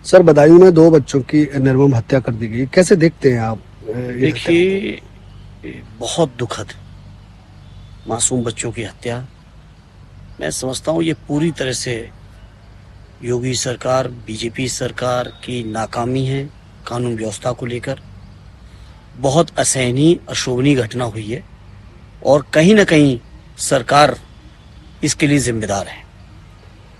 Sir, Badaun में 2 बच्चों की निर्मम हत्या कर दी गई, कैसे देखते हैं आप ये हत्या? देखिए, बहुत दुखद मासूम बच्चों की हत्या। मैं समझता हूँ ये पूरी तरह से योगी सरकार, बीजेपी सरकार की नाकामी है कानून व्यवस्था को लेकर। बहुत असहनीय, अशोभनीय घटना हुई है और कहीं न कहीं सरकार इसके लिए जिम्मेदार है।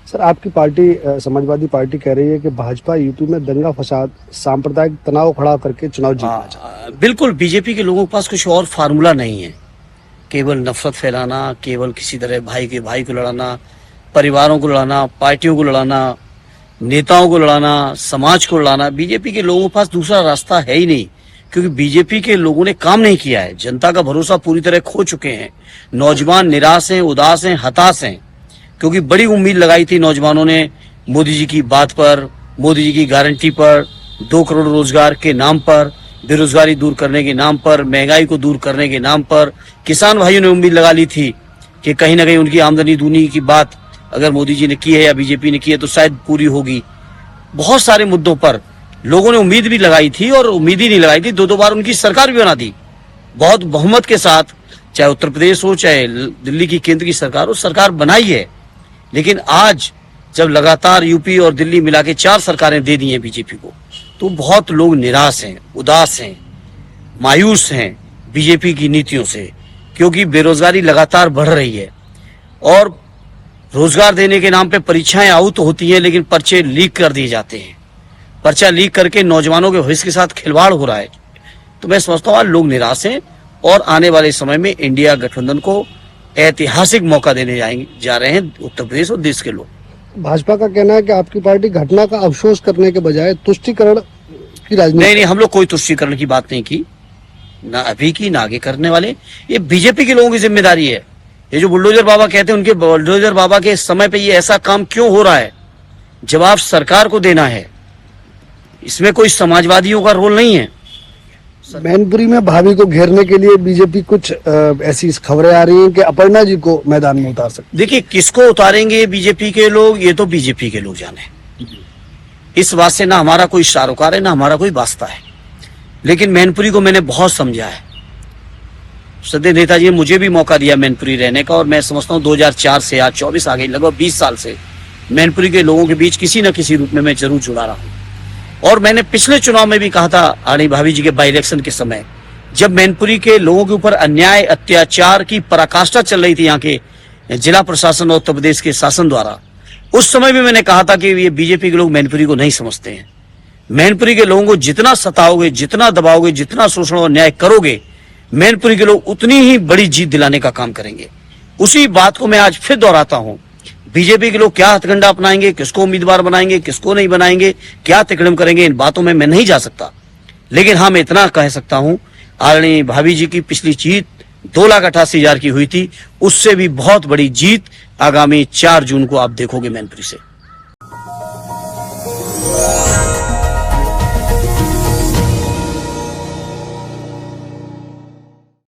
सर, आपकी पार्टी समाजवादी पार्टी कह रही है कि भाजपा यूपी में दंगा फसाद, सांप्रदायिक तनाव खड़ा करके चुनाव जीतना चाहती है। बिल्कुल, बीजेपी के लोगों के पास कुछ और फार्मूला नहीं है। केवल नफरत फैलाना, केवल किसी तरह भाई के भाई को लड़ाना, परिवारों को लड़ाना, पार्टियों को लड़ाना, नेताओं को लड़ाना, समाज को लड़ाना। बीजेपी के लोगों के पास दूसरा रास्ता है ही नहीं, क्योंकि बीजेपी के लोगों ने काम नहीं किया है। जनता का भरोसा पूरी तरह खो चुके हैं। नौजवान निराश हैं, उदास हैं, हताश हैं, क्योंकि बड़ी उम्मीद लगाई थी नौजवानों ने मोदी जी की बात पर, मोदी जी की गारंटी पर, 2 करोड़ रोजगार के नाम पर, बेरोजगारी दूर करने के नाम पर, महंगाई को दूर करने के नाम पर। किसान भाइयों ने उम्मीद लगा ली थी कि कहीं ना कहीं उनकी आमदनी दूनी की बात अगर मोदी जी ने की है या बीजेपी ने की है तो शायद पूरी होगी। बहुत सारे मुद्दों पर लोगों ने उम्मीद भी लगाई थी और उम्मीद ही नहीं लगाई थी। 2 बार उनकी सरकार भी बना दी बहुत बहुमत के साथ, चाहे उत्तर प्रदेश हो, चाहे दिल्ली की केंद्र की सरकार हो, सरकार बनाई है। लेकिन आज जब लगातार यूपी और दिल्ली मिला के 4 सरकारें दे दी हैं बीजेपी को, तो बहुत लोग निराश हैं, उदास हैं, मायूस हैं बीजेपी की नीतियों से, क्योंकि बेरोजगारी लगातार बढ़ रही है और रोजगार देने के नाम पे परीक्षाएं आउट होती हैं, लेकिन पर्चे लीक कर दिए जाते हैं। पर्चा लीक करके नौजवानों के भविष्य के साथ खिलवाड़ हो रहा है। तो मैं समझता हूँ आज लोग निराश हैं और आने वाले समय में इंडिया गठबंधन को ऐतिहासिक मौका देने जा रहे हैं उत्तर प्रदेश और देश के लोग। भाजपा का कहना है कि आपकी पार्टी घटना का अफसोस करने के बजाय तुष्टीकरण की राजनीति। नहीं, हम लोग कोई तुष्टीकरण की बात नहीं की, ना अभी की ना आगे करने वाले। ये बीजेपी के लोगों की जिम्मेदारी है। ये जो बुलडोजर बाबा कहते हैं, उनके बुलडोजर बाबा के समय पे ये ऐसा काम क्यों हो रहा है, जवाब सरकार को देना है। इसमें कोई समाजवादियों का रोल नहीं है। मैनपुरी में भाभी को घेरने के लिए बीजेपी कुछ ऐसी खबरें आ रही हैं कि अपर्णा जी को मैदान में उतार सकते। देखिए, किसको उतारेंगे बीजेपी के लोग, ये तो बीजेपी के लोग जाने। इस बात से ना हमारा कोई सारोकार है, ना हमारा कोई वास्ता है। लेकिन मैनपुरी को मैंने बहुत समझा है। सदैव नेताजी ने मुझे भी मौका दिया मैनपुरी रहने का, और मैं समझता हूँ 2004 से आज 24 आ गई, लगभग 20 साल से मैनपुरी के लोगों के बीच किसी न किसी रूप में मैं जरूर जुड़ा रहा हूँ। और मैंने पिछले चुनाव में भी कहा था, आनी भाभी जी के बाई इलेक्शन के समय, जब मैनपुरी के लोगों के ऊपर अन्याय अत्याचार की पराकाष्ठा चल रही थी यहाँ के जिला प्रशासन और उत्तर प्रदेश के शासन द्वारा, उस समय भी मैंने कहा था कि ये बीजेपी के लोग मैनपुरी को नहीं समझते हैं। मैनपुरी के लोगों को जितना सताओगे, जितना दबाओगे, जितना शोषण और न्याय करोगे, मैनपुरी के लोग उतनी ही बड़ी जीत दिलाने का काम करेंगे। उसी बात को मैं आज फिर दोहराता हूँ। बीजेपी के लोग क्या हथकंडा अपनाएंगे, किसको उम्मीदवार बनाएंगे, किसको नहीं बनाएंगे, क्या तिकड़म करेंगे, इन बातों में मैं नहीं जा सकता। लेकिन हाँ, मैं इतना कह सकता हूँ, आदरणीय भाभी जी की पिछली जीत 2,88,000 की हुई थी, उससे भी बहुत बड़ी जीत आगामी 4 जून को आप देखोगे मैनपुरी से।